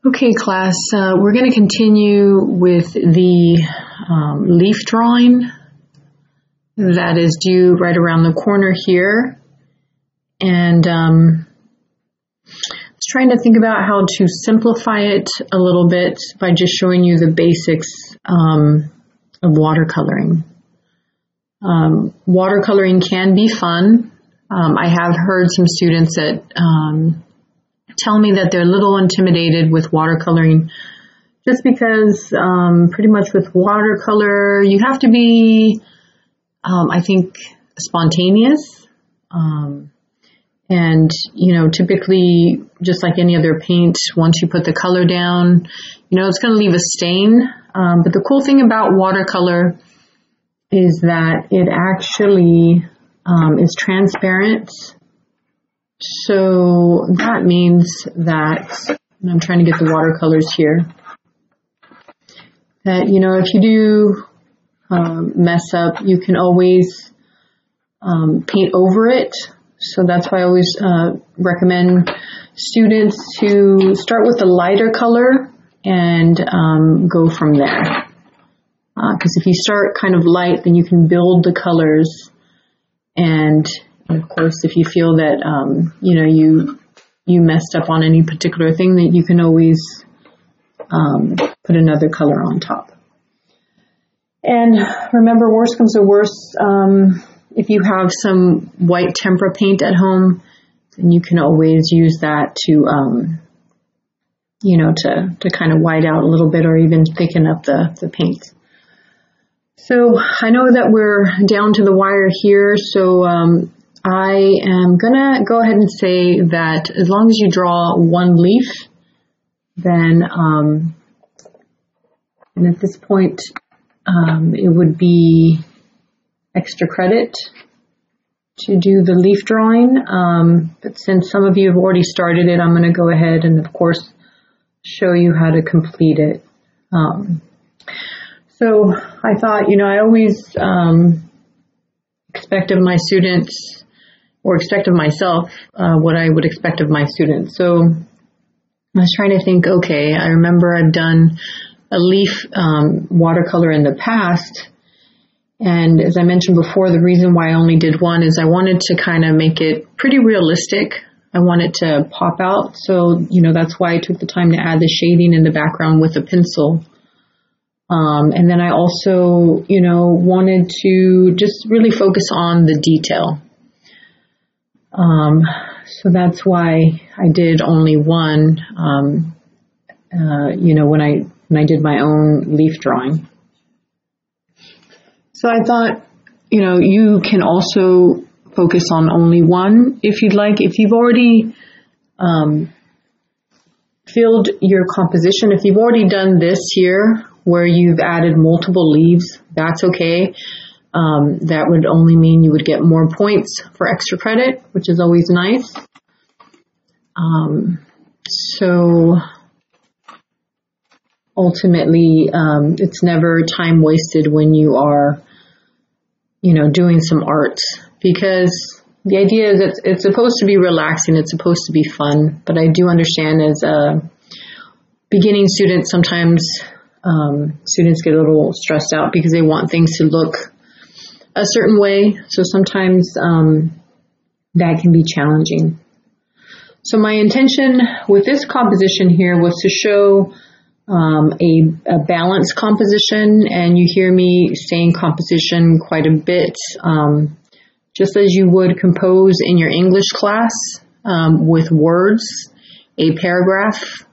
Okay, class, we're going to continue with the leaf drawing that is due right around the corner here. And I was trying to think about how to simplify it a little bit by just showing you the basics of watercoloring. Watercoloring can be fun. I have heard some students that tell me that they're a little intimidated with watercoloring just because pretty much with watercolor you have to be, I think, spontaneous. And, typically, just like any other paint, once you put the color down, it's going to leave a stain. But the cool thing about watercolor is that it actually is transparent. So that means that, and I'm trying to get the watercolors here, that, if you do mess up, you can always paint over it. So that's why I always recommend students to start with a lighter color and go from there. Because if you start kind of light, then you can build the colors. And of course, if you feel that, you messed up on any particular thing, that you can always put another color on top. And remember, worst comes to worst, if you have some white tempera paint at home, then you can always use that to, to kind of white out a little bit or even thicken up the paint. So I know that we're down to the wire here, so I am going to go ahead and say that as long as you draw one leaf, then and at this point it would be extra credit to do the leaf drawing, but since some of you have already started it, I'm going to go ahead and, of course, show you how to complete it. So I thought, I always expect of my students, or expect of myself, what I would expect of my students. So I was trying to think, okay, I remember I've done a leaf watercolor in the past. And as I mentioned before, the reason why I only did one is I wanted to kind of make it pretty realistic. I want it to pop out. So, that's why I took the time to add the shading in the background with a pencil. And then I also, wanted to just really focus on the detail. So that's why I did only one, when I did my own leaf drawing. So I thought, you can also focus on only one if you'd like. If you've already filled your composition, if you've already done this here where you've added multiple leaves, that's okay. That would only mean you would get more points for extra credit, which is always nice. So ultimately, it's never time wasted when you are, doing some art, because the idea is that it's supposed to be relaxing, it's supposed to be fun, but I do understand as a beginning student, sometimes students get a little stressed out because they want things to look a certain way, so sometimes that can be challenging. So my intention with this composition here was to show a balanced composition, and you hear me saying composition quite a bit, just as you would compose in your English class with words, a paragraph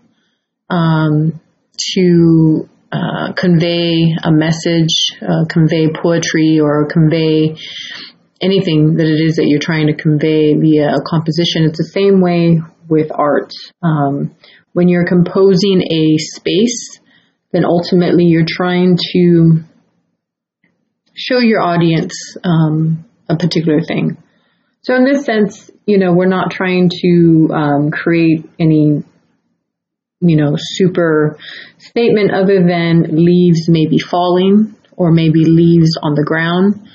to convey a message, convey poetry, or convey anything that it is that you're trying to convey via a composition. It's the same way with art. When you're composing a space, then ultimately you're trying to show your audience a particular thing. So in this sense, we're not trying to create any, super statement other than leaves maybe falling or maybe leaves on the ground,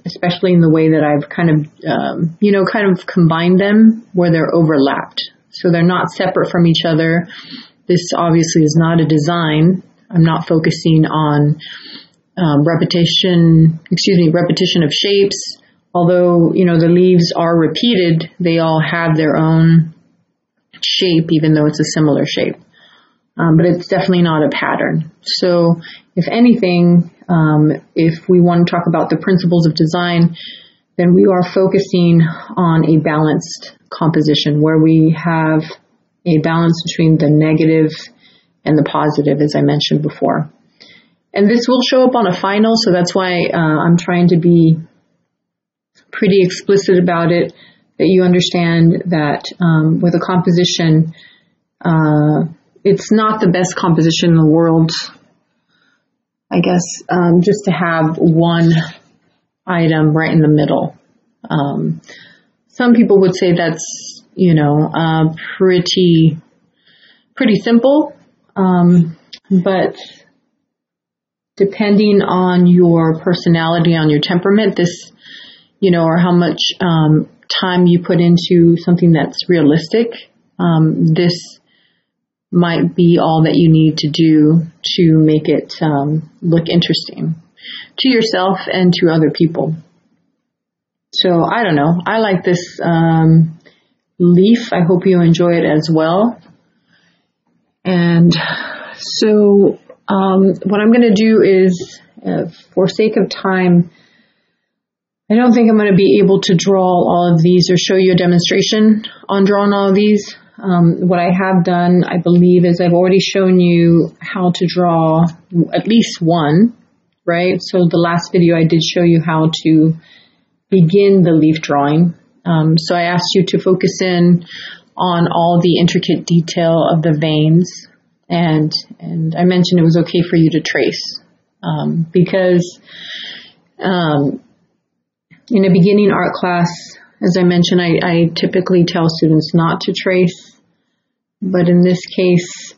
especially in the way that I've kind of combined them where they're overlapped. So they're not separate from each other. This obviously is not a design. I'm not focusing on repetition of shapes. Although, the leaves are repeated, they all have their own shape, even though it's a similar shape. But it's definitely not a pattern. So if anything, if we want to talk about the principles of design, then we are focusing on a balanced composition where we have a balance between the negative and the positive, as I mentioned before. And this will show up on a final, so that's why I'm trying to be pretty explicit about it, that you understand that with a composition, it's not the best composition in the world, I guess, just to have one item right in the middle. Some people would say that's, pretty simple, but depending on your personality, on your temperament, this, or how much time you put into something that's realistic, this might be all that you need to do to make it look interesting to yourself and to other people. So I don't know. I like this leaf. I hope you enjoy it as well. And so what I'm going to do is, for sake of time, I don't think I'm going to be able to draw all of these or show you a demonstration on drawing all of these. What I have done, I believe, is I've already shown you how to draw at least one, right? So the last video I did show you how to begin the leaf drawing. So I asked you to focus in on all the intricate detail of the veins, and I mentioned it was okay for you to trace, because in a beginning art class, as I mentioned, I typically tell students not to trace, but in this case,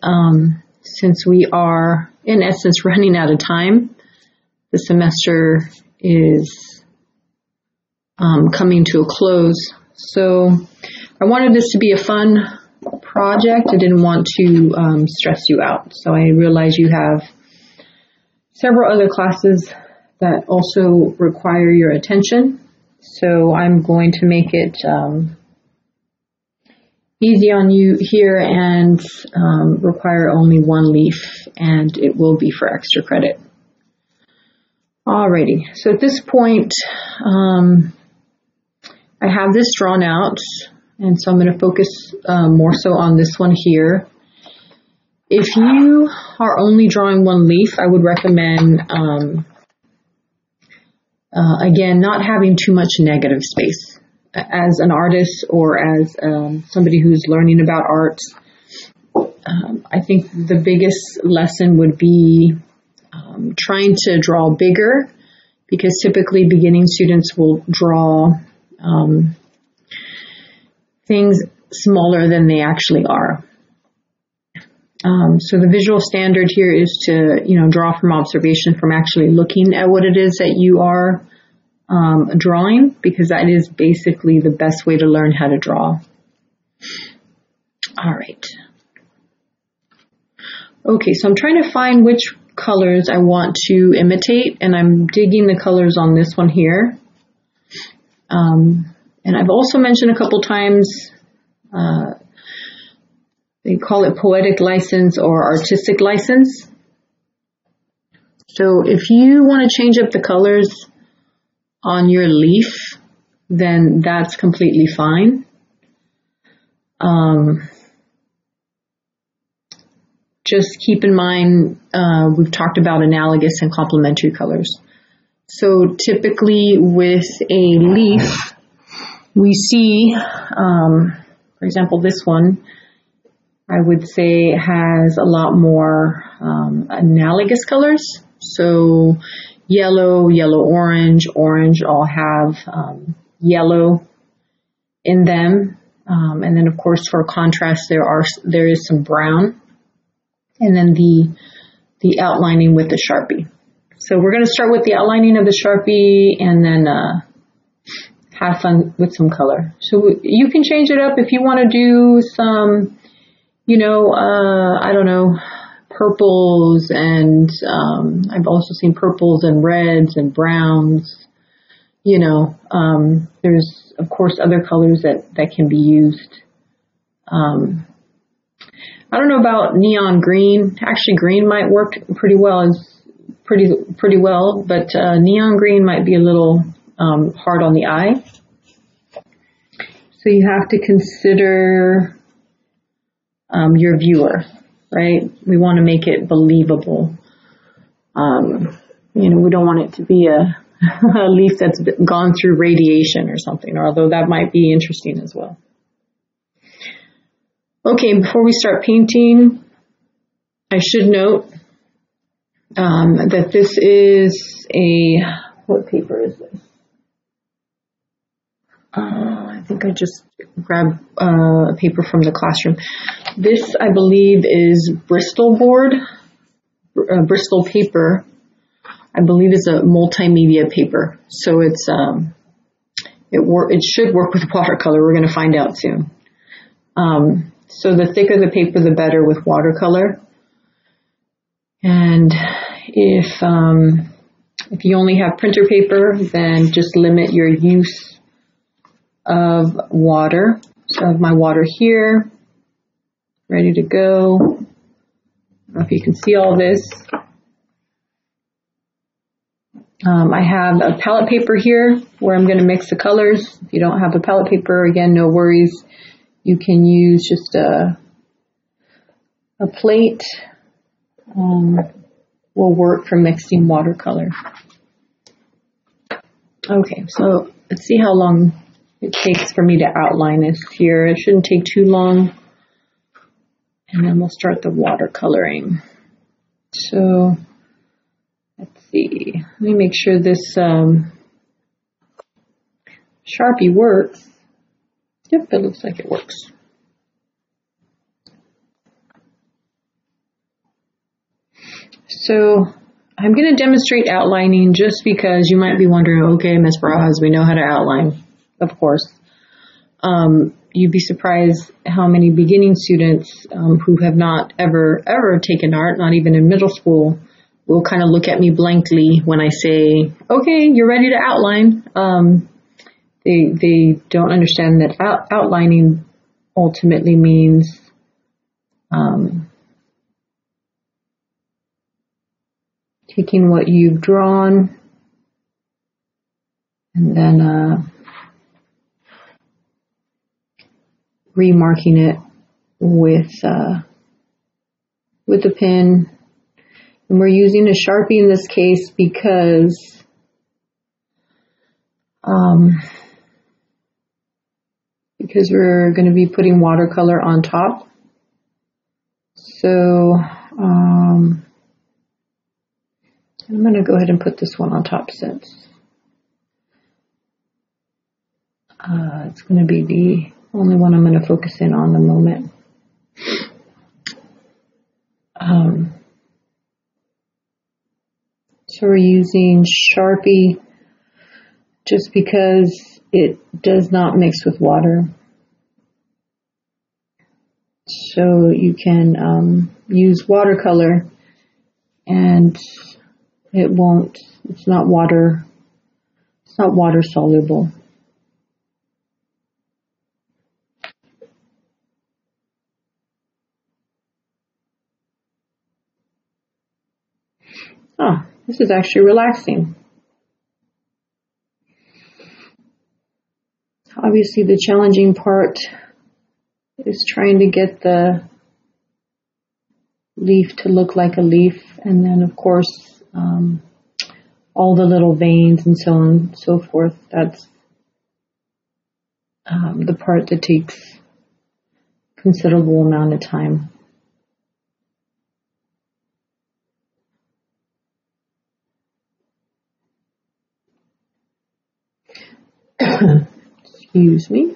since we are in essence running out of time, the semester is coming to a close. So I wanted this to be a fun project. I didn't want to stress you out. So I realize you have several other classes that also require your attention. So I'm going to make it easy on you here and require only one leaf, and it will be for extra credit. Alrighty, so at this point, I have this drawn out, and so I'm going to focus more so on this one here. If you are only drawing one leaf, I would recommend, again, not having too much negative space. As an artist or as somebody who's learning about art, I think the biggest lesson would be trying to draw bigger, because typically beginning students will draw things smaller than they actually are. So the visual standard here is to, draw from observation, from actually looking at what it is that you are drawing, because that is basically the best way to learn how to draw. All right. Okay, so I'm trying to find which colors I want to imitate, and I'm digging the colors on this one here. And I've also mentioned a couple times, they call it poetic license or artistic license. So if you want to change up the colors on your leaf, then that's completely fine. Just keep in mind, we've talked about analogous and complementary colors. So typically with a leaf, we see, for example, this one, I would say has a lot more analogous colors. So yellow, yellow-orange, orange all have yellow in them. And then, of course, for contrast, there is some brown. And then the outlining with the Sharpie. So we're going to start with the outlining of the Sharpie and then have fun with some color. So you can change it up if you want to do some I don't know, purples and I've also seen purples and reds and browns. There's of course other colors that can be used. I don't know about neon green. Actually, green might work pretty well, but neon green might be a little hard on the eye. So you have to consider your viewer, right? We want to make it believable. We don't want it to be a leaf that's gone through radiation or something, although that might be interesting as well. Okay, before we start painting, I should note that this is what paper is this? I think I just grabbed a paper from the classroom. This, I believe, is Bristol board, Bristol paper. I believe it's a multimedia paper, so it should work with watercolor. We're going to find out soon. So the thicker the paper, the better with watercolor. And if you only have printer paper, then just limit your use of water. So I have my water here, ready to go. I don't know if you can see all this. I have a palette paper here where I'm going to mix the colors. If you don't have a palette paper, again, no worries. You can use just a plate. Will work for mixing watercolor. Okay, so let's see how long it takes for me to outline this here. It shouldn't take too long. And then we'll start the watercoloring. So let's see. Let me make sure this Sharpie works. Yep, it looks like it works. So I'm going to demonstrate outlining just because you might be wondering, okay, Ms. Barajas, we know how to outline. Of course. You'd be surprised how many beginning students who have not ever taken art, not even in middle school, will kind of look at me blankly when I say, okay, you're ready to outline. They don't understand that outlining ultimately means taking what you've drawn and then remarking it with a pen. And we're using a Sharpie in this case because we're going to be putting watercolor on top. So I'm going to go ahead and put this one on top since it's going to be the only one I'm going to focus in on the moment. So we're using Sharpie just because it does not mix with water. So you can use watercolor and it's not water soluble. Oh, this is actually relaxing. Obviously, the challenging part is trying to get the leaf to look like a leaf, and then, of course, all the little veins and so on and so forth. That's the part that takes considerable amount of time. Excuse me.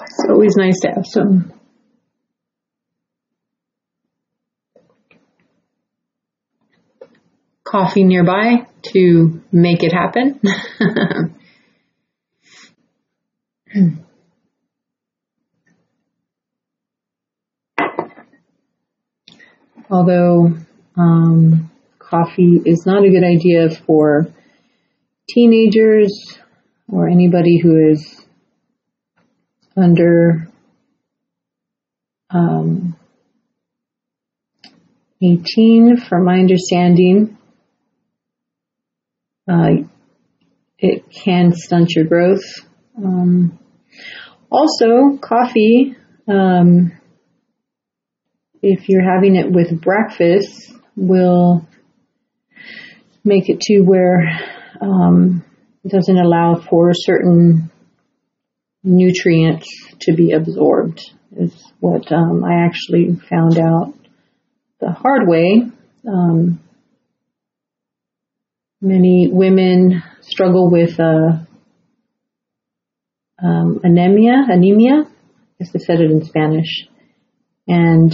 It's always nice to have some coffee nearby to make it happen. Although coffee is not a good idea for teenagers or anybody who is under 18, from my understanding, it can stunt your growth. Also, coffee, if you're having it with breakfast, will make it to where it doesn't allow for certain nutrients to be absorbed, is what I actually found out the hard way. Many women struggle with anemia, I guess they said it in Spanish. And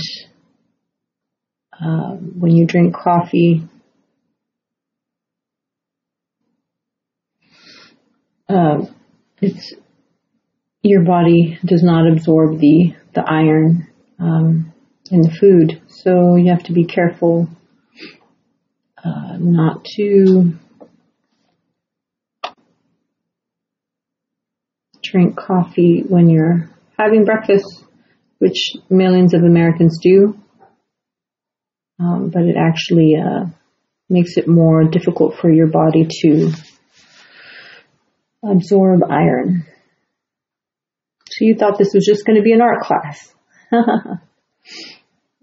when you drink coffee, your body does not absorb the iron in the food, so you have to be careful not to drink coffee when you're having breakfast, which millions of Americans do, but it actually makes it more difficult for your body to absorb iron. So you thought this was just going to be an art class.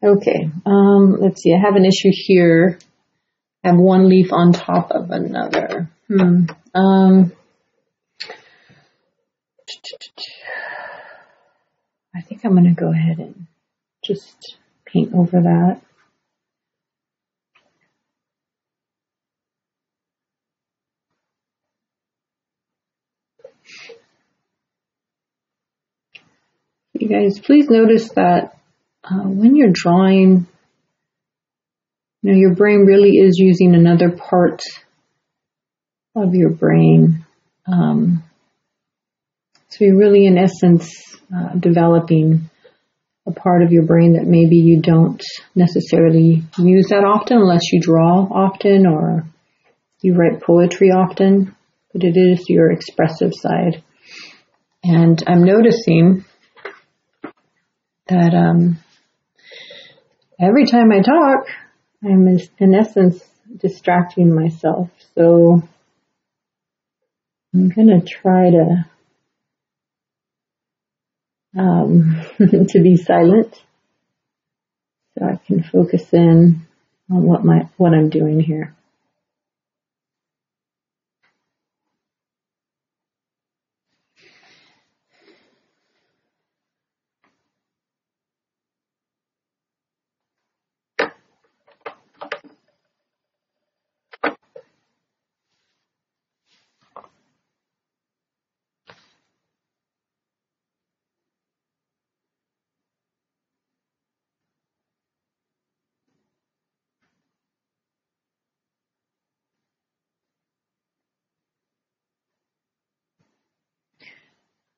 Okay, let's see. I have an issue here. I have one leaf on top of another. I think I'm going to go ahead and just paint over that. You guys, please notice that when you're drawing, your brain really is using another part of your brain. So you're really, in essence, developing a part of your brain that maybe you don't necessarily use that often unless you draw often or you write poetry often, but it is your expressive side. And I'm noticing that every time I talk, I'm in essence distracting myself. So I'm going to try to to be silent so I can focus in on what I'm doing here.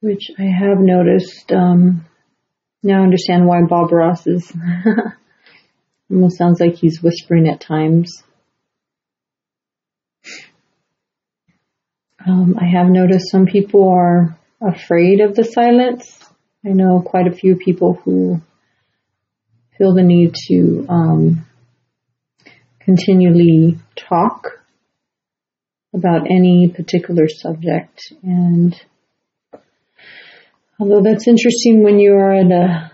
Which I have noticed, now I understand why Bob Ross is, almost sounds like he's whispering at times. I have noticed some people are afraid of the silence. I know quite a few people who feel the need to continually talk about any particular subject. And although that's interesting when you are at a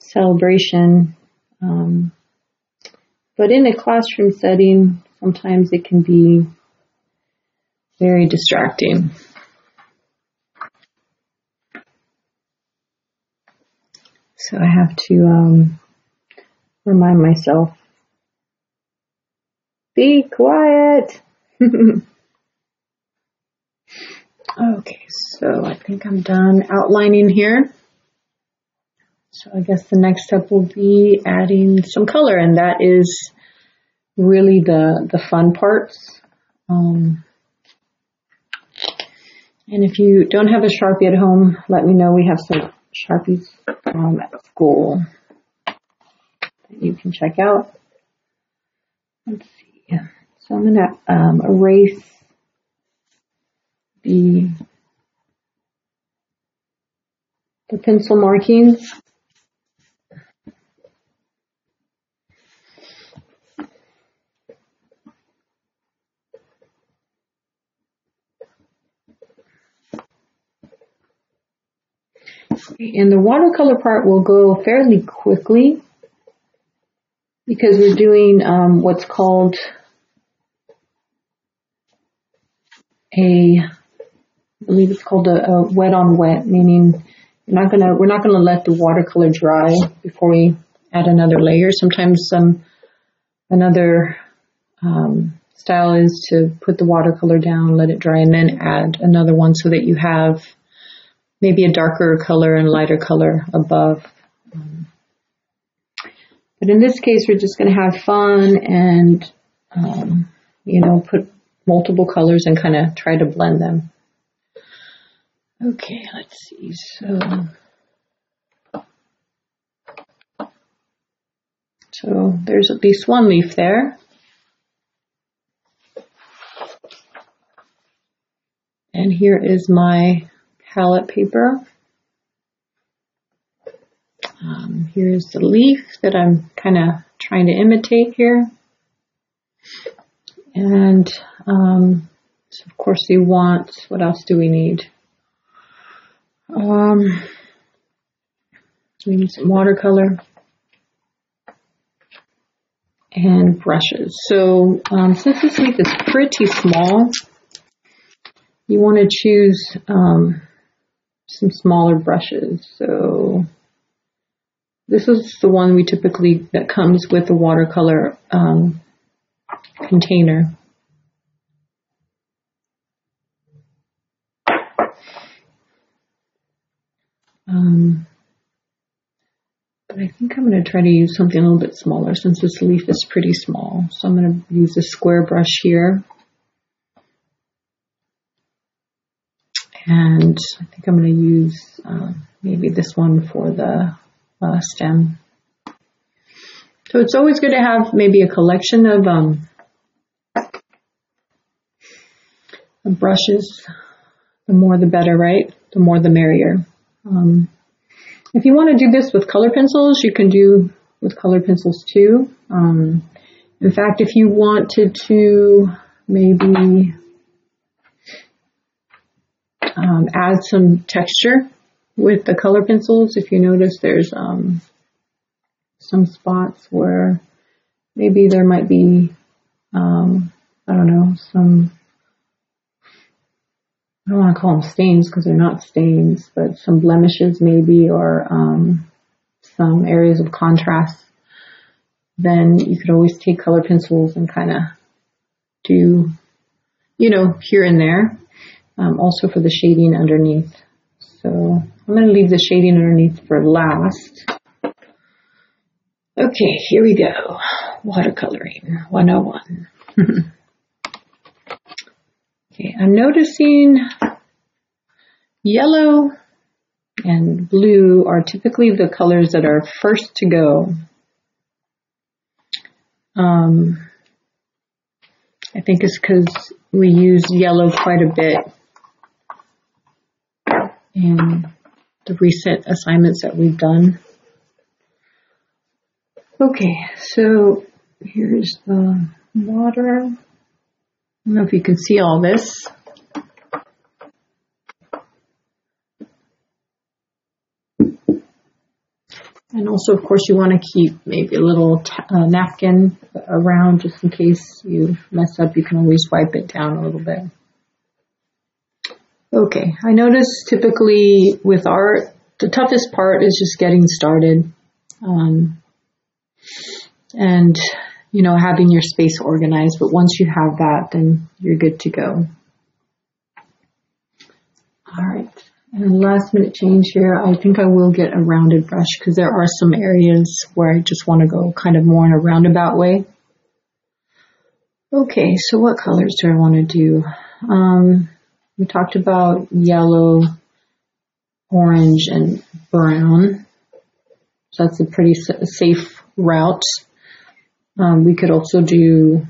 celebration, but in a classroom setting, sometimes it can be very distracting. So I have to remind myself, be quiet. Okay, so I think I'm done outlining here. So I guess the next step will be adding some color, and that is really the fun parts. And if you don't have a Sharpie at home, let me know. We have some Sharpies at school that you can check out. Let's see. So I'm going to erase the pencil markings. And the watercolor part will go fairly quickly because we're doing what's called I believe it's called a wet on wet, meaning we're not gonna let the watercolor dry before we add another layer. Sometimes another style is to put the watercolor down, let it dry, and then add another one so that you have maybe a darker color and lighter color above. But in this case, we're just going to have fun and, put multiple colors and kind of try to blend them. Okay, let's see. So there's at least one leaf there. And here is my palette paper. Here's the leaf that I'm kind of trying to imitate here. And so of course you want, what else do we need? We need some watercolor and brushes. So since this leaf is pretty small, you want to choose some smaller brushes. So this is the one we typically, that comes with the watercolor container. But I think I'm going to try to use something a little bit smaller since this leaf is pretty small. So I'm going to use a square brush here. And I think I'm going to use maybe this one for the stem. So it's always good to have maybe a collection of brushes. The more the better, right? The more the merrier. If you want to do this with color pencils, you can do with color pencils too. In fact, if you wanted to maybe add some texture with the color pencils, if you notice there's some spots where maybe there might be, I don't know, I don't want to call them stains because they're not stains, but some blemishes maybe, or some areas of contrast, then you could always take color pencils and kind of do, here and there. Also for the shading underneath. So I'm going to leave the shading underneath for last. Okay, here we go. Watercoloring 101. Okay, I'm noticing yellow and blue are typically the colors that are first to go. I think it's because we use yellow quite a bit in the recent assignments that we've done. Okay, so here's the water. I don't know if you can see all this. And also, of course, you want to keep maybe a little napkin around just in case you mess up. You can always wipe it down a little bit. Okay, I notice typically with art, the toughest part is just getting started. And having your space organized, but once you have that, then you're good to go. All right, and last minute change here. I think I will get a rounded brush because there are some areas where I just want to go kind of more in a roundabout way. Okay, so what colors do I want to do? We talked about yellow, orange, and brown. So that's a pretty safe route. We could also do,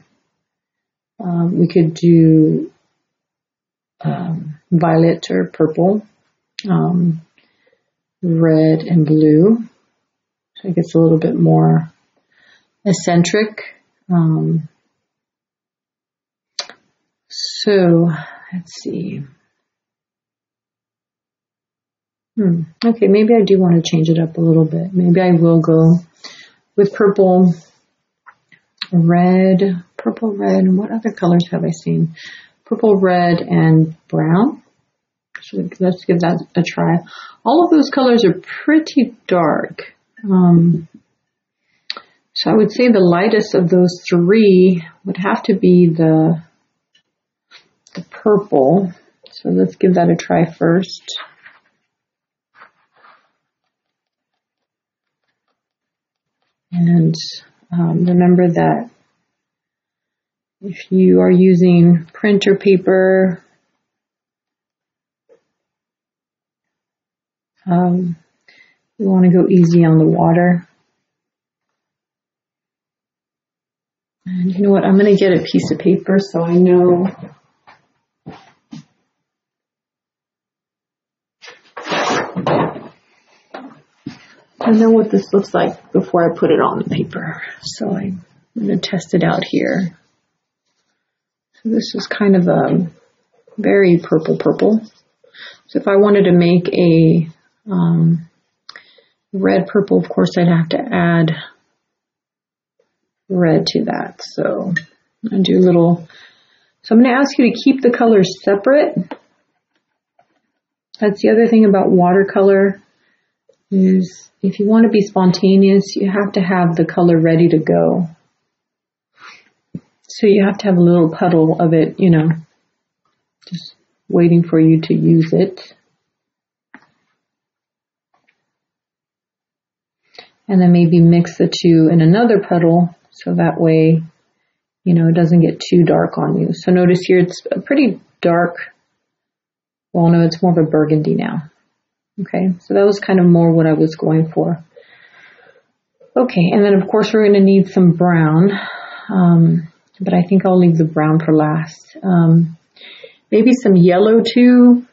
violet or purple, red and blue. So it gets a little bit more eccentric. So let's see. Okay, maybe I do want to change it up a little bit. Maybe I will go with purple, red, and what other colors have I seen? Purple, red, and brown. So let's give that a try. All of those colors are pretty dark. So I would say the lightest of those three would have to be the purple. So let's give that a try first. And remember that if you are using printer paper, you want to go easy on the water. And you know what? I'm going to get a piece of paper so I know what this looks like before I put it on the paper. So I'm going to test it out here. So this is kind of a very purple. So if I wanted to make a red purple, of course I'd have to add red to that. So I do a little. So I'm going to ask you to keep the colors separate. That's the other thing about watercolor is if you want to be spontaneous, you have to have the color ready to go. So you have to have a little puddle of it, just waiting for you to use it. And then maybe mix the two in another puddle so that way, it doesn't get too dark on you. So notice here it's a pretty dark, well, no, it's more of a burgundy now. Okay, so that was kind of more what I was going for. Okay, and then of course we're going to need some brown, but I think I'll leave the brown for last. Maybe some yellow too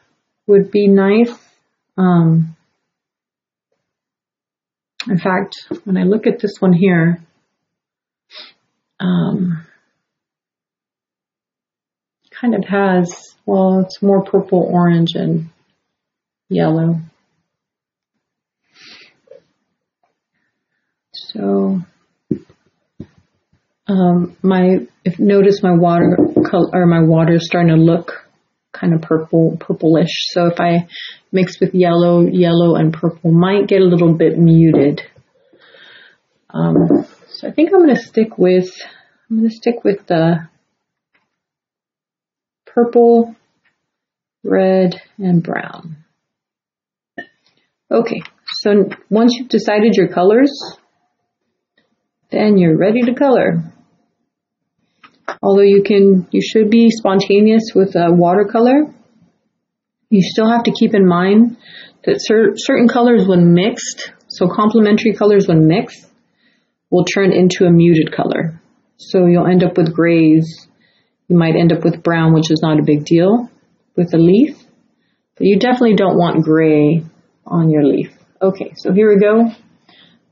would be nice. In fact, when I look at this one here, kind of has, well, it's more purple, orange, and yellow. So, notice my water color, or my water is starting to look kind of purplish. So if I mix with yellow and purple, might get a little bit muted. So I think I'm going to stick with the purple, red, and brown. Okay, so once you've decided your colors, then you're ready to color. Although you should be spontaneous with watercolor, you still have to keep in mind that certain colors when mixed, so complementary colors when mixed, will turn into a muted color. So you'll end up with grays. You might end up with brown, which is not a big deal with a leaf, but you definitely don't want gray on your leaf. Okay, so here we go.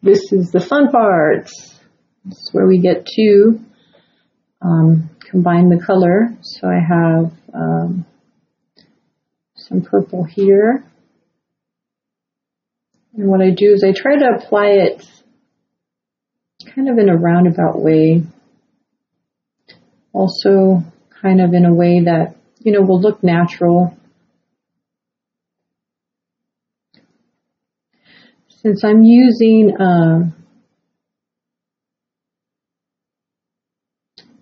This is the fun part. This is where we get to combine the color. So I have some purple here. And what I do is I try to apply it kind of in a roundabout way. Also kind of in a way that, will look natural. Since I'm using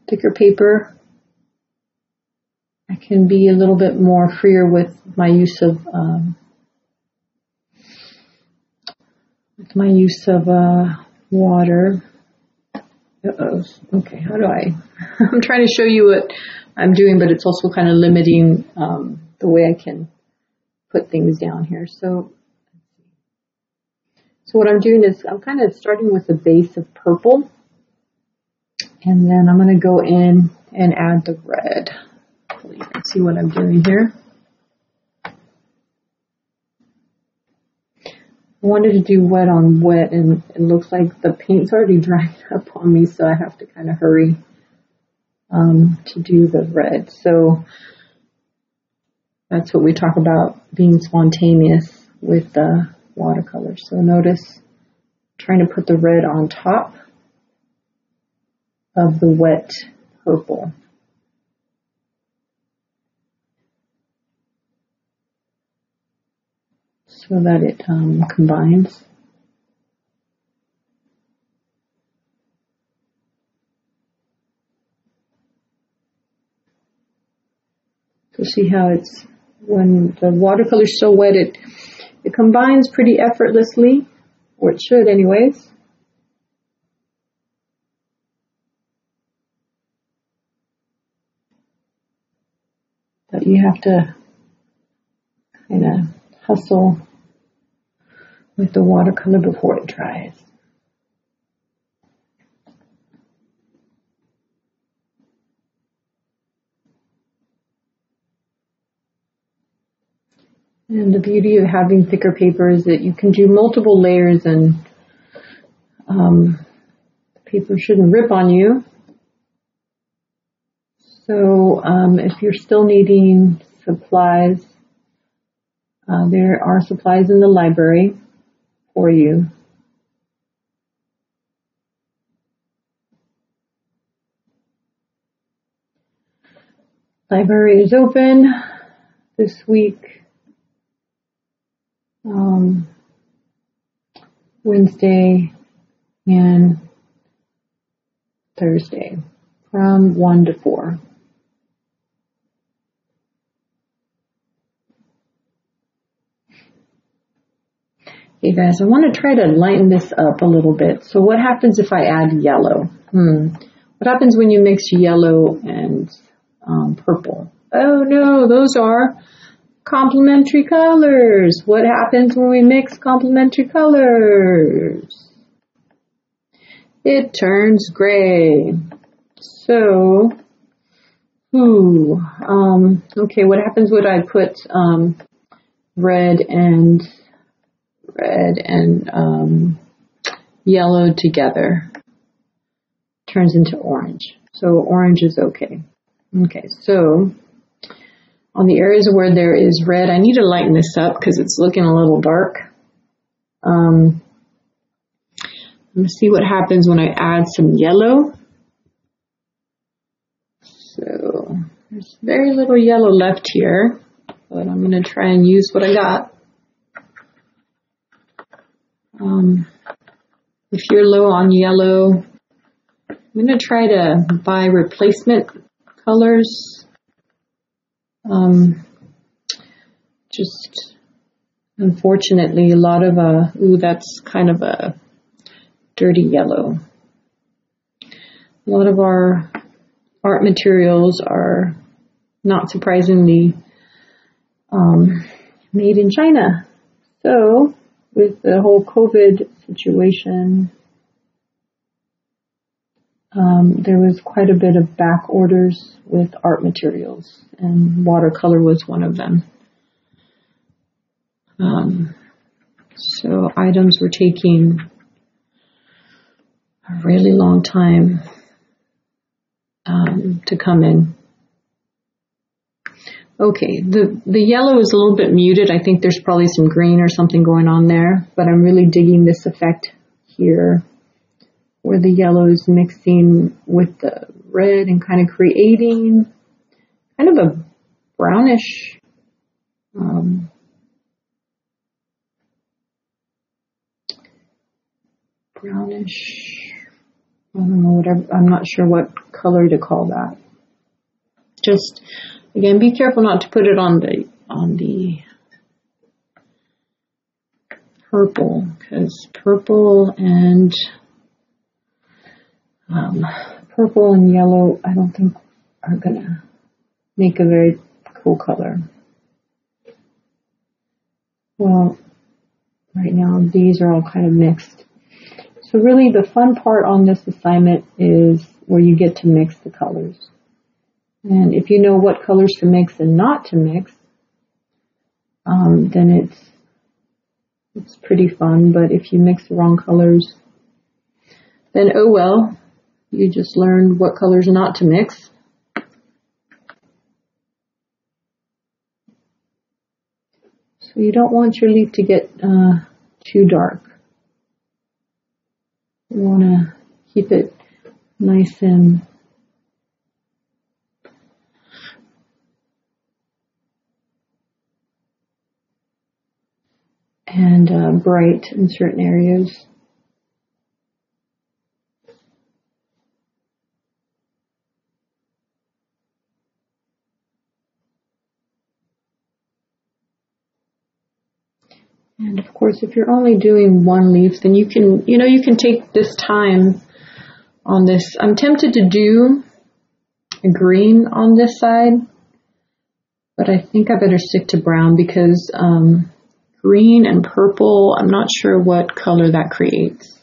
thicker paper, I can be a little bit more freer with my use of water. Uh-oh. Okay, how do I? I'm trying to show you what I'm doing, but it's also kind of limiting the way I can put things down here. So what I'm doing is I'm kind of starting with a base of purple, and then I'm going to go in and add the red. Hopefully you can see what I'm doing here. I wanted to do wet on wet, and it looks like the paint's already drying up on me, so I have to kind of hurry to do the red. So that's what we talk about, being spontaneous with the watercolor. So notice trying to put the red on top of the wet purple. So that it combines. So see how it's, when the watercolor's so wet, it combines pretty effortlessly, or it should anyways. But you have to kind of hustle with the watercolor before it dries. And the beauty of having thicker paper is that you can do multiple layers, and the paper shouldn't rip on you. So if you're still needing supplies, there are supplies in the library for you. Library is open this week, Wednesday and Thursday from 1 to 4. Hey guys, I want to try to lighten this up a little bit. So what happens if I add yellow? What happens when you mix yellow and purple? Oh no, those are complementary colors. What happens when we mix complementary colors? It turns gray. So, okay, what happens when I put red and yellow together? Turns into orange. So orange is okay. Okay, so on the areas where there is red, I need to lighten this up because it's looking a little dark. I'm going to see what happens when I add some yellow. So there's very little yellow left here, but I'm going to try and use what I got. If you're low on yellow, I'm going to try to buy replacement colors. Just unfortunately a lot of that's kind of a dirty yellow. A lot of our art materials are, not surprisingly, made in China. So with the whole COVID situation, there was quite a bit of back orders with art materials, and watercolor was one of them. So items were taking a really long time to come in. Okay, the yellow is a little bit muted. I think there's probably some green or something going on there, but I'm really digging this effect here where the yellow is mixing with the red and kind of creating kind of a brownish I don't know, whatever, I'm not sure what color to call that. Just, again, be careful not to put it on the purple, because purple and Purple and yellow, I don't think are gonna make a very cool color. Well, right now these are all kind of mixed. So really the fun part on this assignment is where you get to mix the colors. And if you know what colors to mix and not to mix, then it's pretty fun. But if you mix the wrong colors, then oh well, you just learned what colors not to mix. So you don't want your leaf to get too dark. You want to keep it nice and bright in certain areas. And of course, if you're only doing one leaf, then you can take this time on this. I'm tempted to do a green on this side, but I think I better stick to brown because green and purple, I'm not sure what color that creates.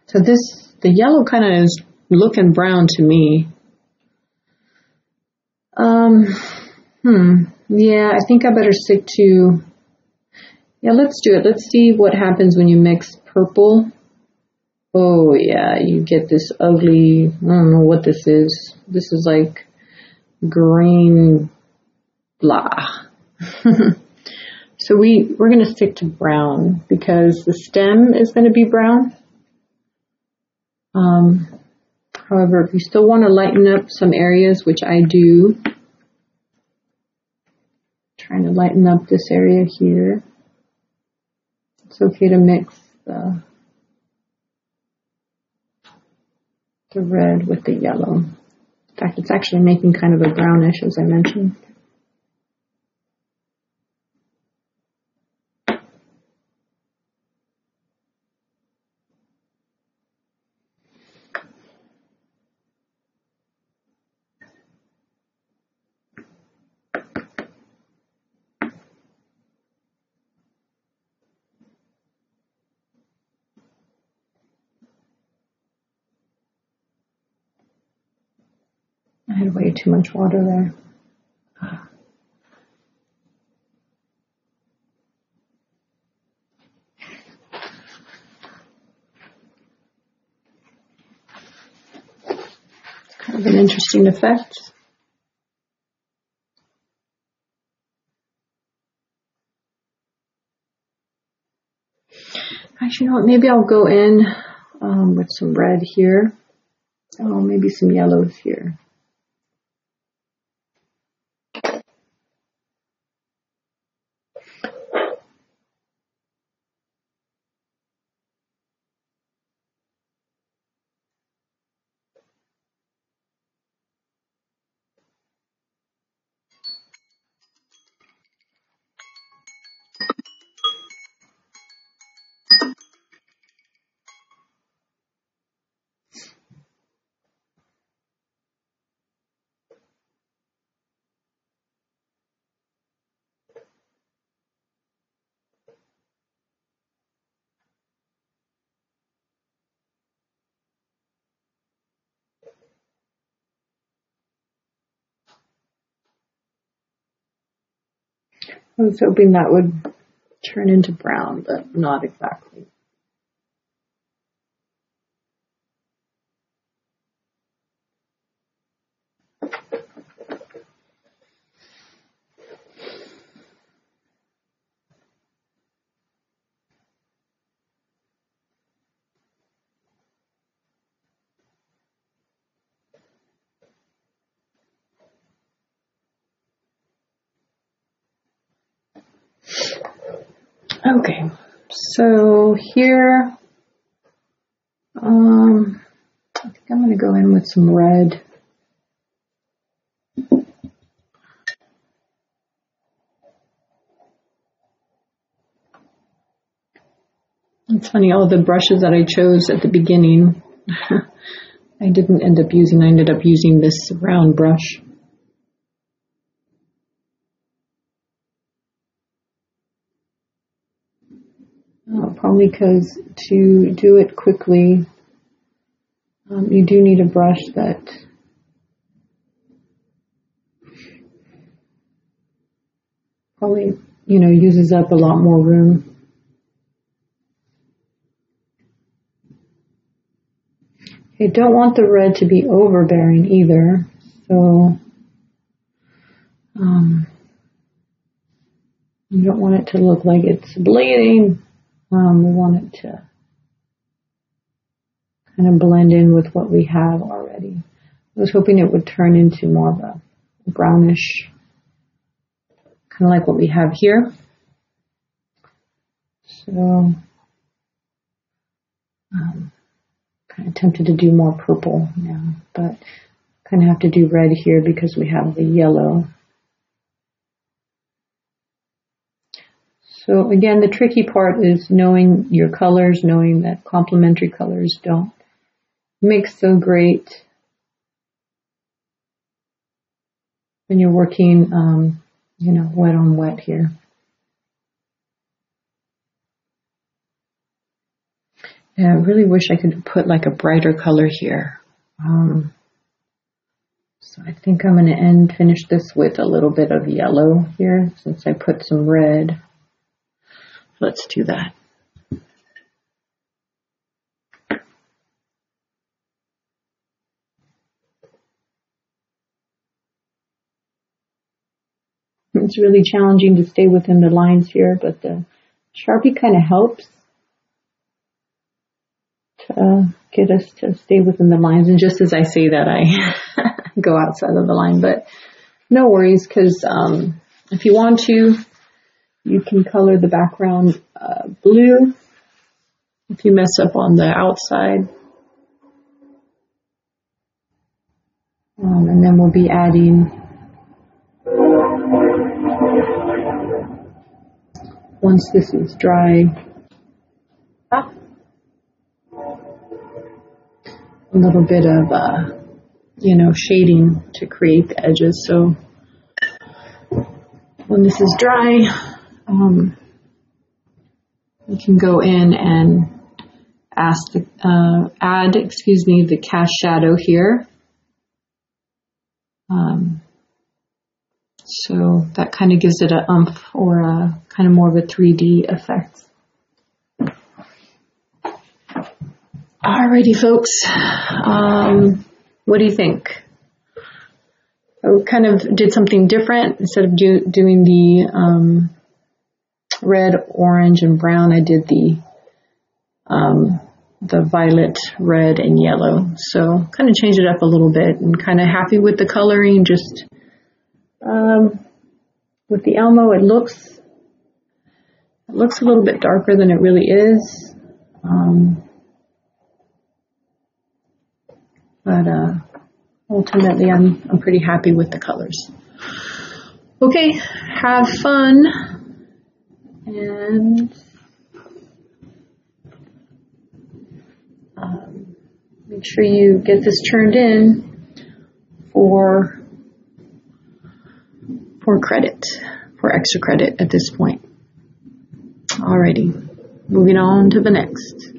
So the yellow kind of is looking brown to me. Yeah, I think I better stick to, yeah, let's do it. Let's see what happens when you mix purple. Oh yeah, you get this ugly, I don't know what this is. This is like green blah. So we're going to stick to brown because the stem is going to be brown. However, if you still want to lighten up some areas, which I do, trying to lighten up this area here, it's okay to mix the red with the yellow. In fact, it's actually making kind of a brownish, as I mentioned. I had way too much water there. It's kind of an interesting effect. Actually, you know what? Maybe I'll go in with some red here. Oh, maybe some yellows here. I was hoping that would turn into brown, but not exactly. Okay, so here, I think I'm going to go in with some red. It's funny, all the brushes that I chose at the beginning, I didn't end up using. I ended up using this round brush. Probably because to do it quickly, you do need a brush that probably, uses up a lot more room. Okay, don't want the red to be overbearing either, so you don't want it to look like it's bleeding. We want it to kind of blend in with what we have already. I was hoping it would turn into more of a brownish, kind of like what we have here. So, kind of tempted to do more purple now, but kind of have to do red here because we have the yellow. So again, the tricky part is knowing your colors, knowing that complementary colors don't mix so great when you're working, wet on wet here. Yeah, I really wish I could put like a brighter color here. So I think I'm going to finish this with a little bit of yellow here since I put some red. Let's do that. It's really challenging to stay within the lines here, but the Sharpie kind of helps to get us to stay within the lines. And just as I say that, I go outside of the line, but no worries, because if you want to, you can color the background blue if you mess up on the outside. And then we'll be adding, once this is dry, a little bit of, shading to create the edges. So when this is dry, we can go in and add the cast shadow here. So that kind of gives it an oomph, or a kind of more of a 3D effect. Alrighty, folks. What do you think? I kind of did something different. Instead of doing the red, orange, and brown, I did the violet, red, and yellow. So kind of changed it up a little bit, and kind of happy with the coloring. Just with the Elmo, it looks a little bit darker than it really is. But ultimately, I'm pretty happy with the colors. Okay, have fun, and make sure you get this turned in for credit, for extra credit at this point. Alrighty, moving on to the next.